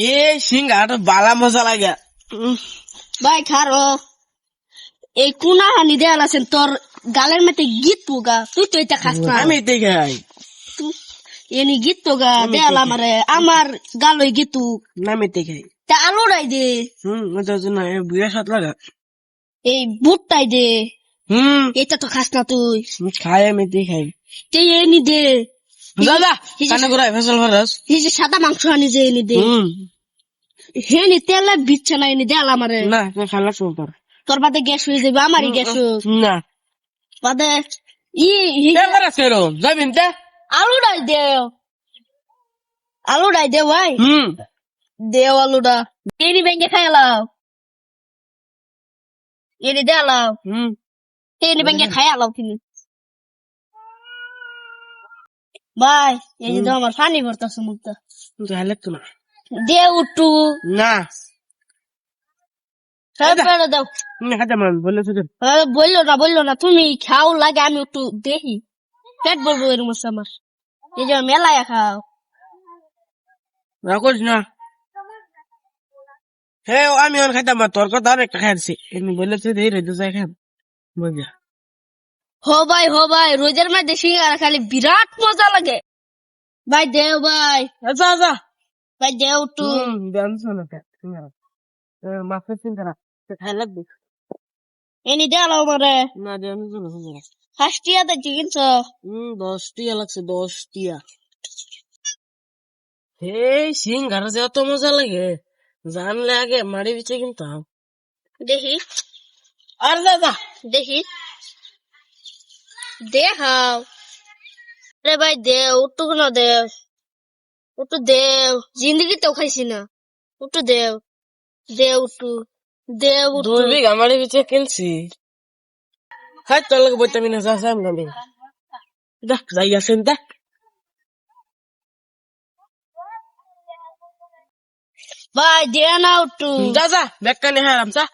এ সিঙ্গাটা বালা মজা লাগে। ভাই খারো এই কুনা হানি দেয়াল আছেন তোর গালের মধ্যে গীত পোগা তুই তো এটা খাস না। আমি এটাই খাই। এনি গীত পোগা দেয়াল আমারে আমার গালই গীতু না আমি এটাই খাই। তা আলু রাই দে ওটার জন্য বুয়া সাত লাগা। এই বুটটাই দে এটা তো খাস না তুই খাই আমি এটাই খাই। তে এনি দে দাদা কানে ঘুরাই ফেসল ফরাস। এই যে সাদা মাংস আনি যে এনি দে হেনি তেলে বিচ্ছে না এনি দেয়াল আমারে না খালা সুপার তোর বাদে গ্যাস হয়ে যাবে আমারই গ্যাস না বাদে এবারে সেরো যাবেন তে আলু রাই দে ভাই দেও আলুটা এনি ভেঙে খাইলাও এনি দেলাও এনি ভেঙে খাইলাও তুমি ভাই এই যে আমার পানি ভরতাছে মুখটা তাহলে তো না দে উঠু না তারপরে দাও খাতে মান বলে তো বললো না তুমি খাও লাগে আমি একটু দেখি পেট বলবো এরকম হচ্ছে আমার এই যে মেলায় খাও রাখোস না হে আমি ওর খাইতাম তোর কথা অনেকটা খাইছি এমনি বলে তো এই রইতে যাই খাম বুঝা হো ভাই রোজের মধ্যে সিঙ্গারা খালি বিরাট মজা লাগে ভাই দেও ভাই আচ্ছা আচ্ছা ভাই দেও একটু দেন শোনো মাফে সিঙ্গারা খাই লাগবে এনি দেলাও মারে না দেন শোনো হাসটিয়া দে চিকিনছ 10 টিয়া লাগছে 10 টিয়া হে সিঙ্গারা যে এত মজা লাগে জানলে আগে মারি বিচে কিনতাম দেখি আর দাদা দেখি দেখাও রে ভাই দেও একটু না দেও একটু দেও জিন্দগিতেও খাইছি না একটু দেও একটু দেও 2 বিঘা মারি বিচে কিনছি হাই তোর লাগে বইতে আমি না যাম গামি দেখ যাই আসেন দেখ ভাই দে না একটু যা যা বেকানি হারাম যা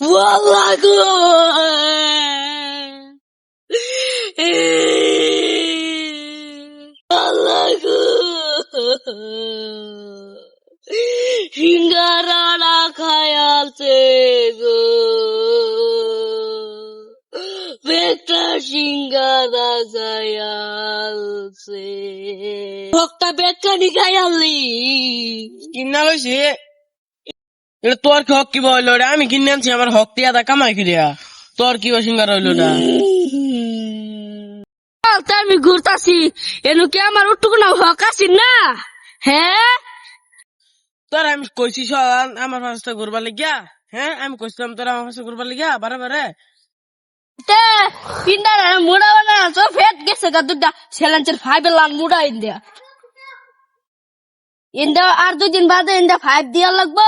ওয়াল্লাহ গো আল্লাহ গো সিঙ্গারা খায়ালছে গো বেটা সিঙ্গারা খায়ালছে ভক্তা বেকানি খায়ালি কিনা লইছি এটা তোর কি হক কি বললো রে আমি কিনে আনছি আমার হক টিয়া দা কামাই করিয়া তোর কি সিঙ্গার হইলো না আমি ঘুরতাছি এনু কি আমার উঠুক না হক আছি না হ্যাঁ তোর আমি কইছি সন আমার পাশে ঘুরবার লাগিয়া হ্যাঁ আমি কইছিলাম তোর আমার পাশে ঘুরবার লাগিয়া বারে বারে তে পিন্ডার মুড়া বানা সব ফেট গেছে গা দুটা ছেলেঞ্চের 5 লাখ মুড়া ইন্দা আর 2 দিন বাদে ইন্দা 5 দিয়া লাগবো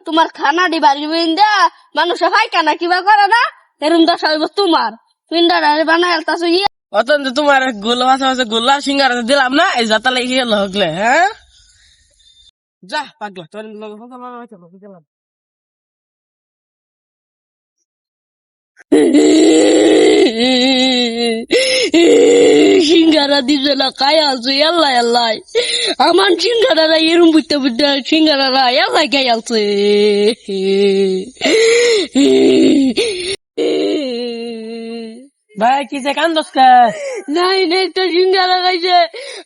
তোমার খানা দিবা ইন্দা মানুষ পায়খানা কিবা করে না এরম দশা হইব তোমার পিন্ডার বানাই আলতাছো ইয়ে অতন তোমার গোল ভাষা গোল্লা সিঙ্গার দিলাম না এই যাতা লেগে গেল হকলে হ্যাঁ যা পাগলা তোর গেলাম সিঙ্গারা দিছে না খাই আলছো আল্লাহ আল্লাহ আমার সিঙ্গারা এরম বুঝতে বুঝতে সিঙ্গারা আল্লাহ খাই আলছে ভাই কি যে কান্দস নাই একটা সিঙ্গারা খাইছে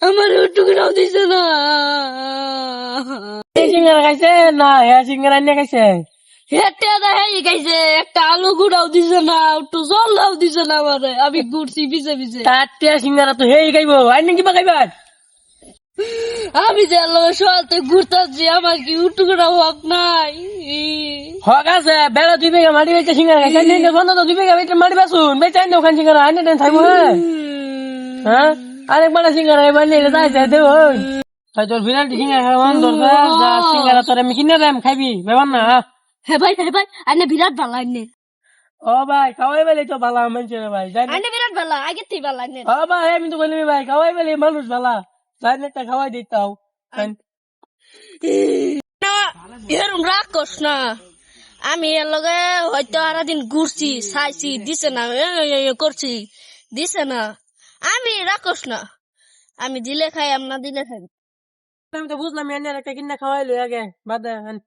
আমার টুকরাও দিছে না সিঙ্গারা খাইছে না হ্যাঁ সিঙ্গারা নিয়ে খাইছে খাইছে একটা আলু গুড়াও দিছে না একটু জলটাও দিছে না আমারে আমি ঘুরছি পিছে পিছে তার সিঙ্গারা তো হেই খাইবো আর নাকি বা খাইবার আমি যে সাথে ঘুরতেছি আমার কি উটুকুরা হক নাই হক আছে বেড়া 2 বিঘা মাটি বেচে সিঙ্গারা খাইছে বন্ধ তো 2 বিঘা বেচে মাটি বেচুন বেচাই না ওখান সিঙ্গারা আনে দেন থাকবো হ্যাঁ আরেকবার সিঙ্গারা এবার নিয়ে যাইছে দেব তোর বিরাটি সিঙ্গারা খাওয়া সিঙ্গারা তোর আমি কিনে দেম খাইবি বেবার না হ্যাঁ ভাই আনে বিরাট ভালো আনে ও ভাই খাওয়াই বেলে তো ভালো মানুষ ভাই আনে বিরাট ভালো আগে থেকে ভালো আনে ও ভাই আমি তো বলি ভাই খাওয়াই বেলে মানুষ ভালো জানি একটা খাওয়াই দিতাও এরম রাগ করস না আমি এর লগে হয়তো আরা দিন ঘুরছি চাইছি দিছে না করছি দিছে না আমি রাগ করস না আমি দিলে খাই না দিলে খাই আমি তো বুঝলাম এনে একটা কিনা খাওয়াইলো আগে বাদ দেন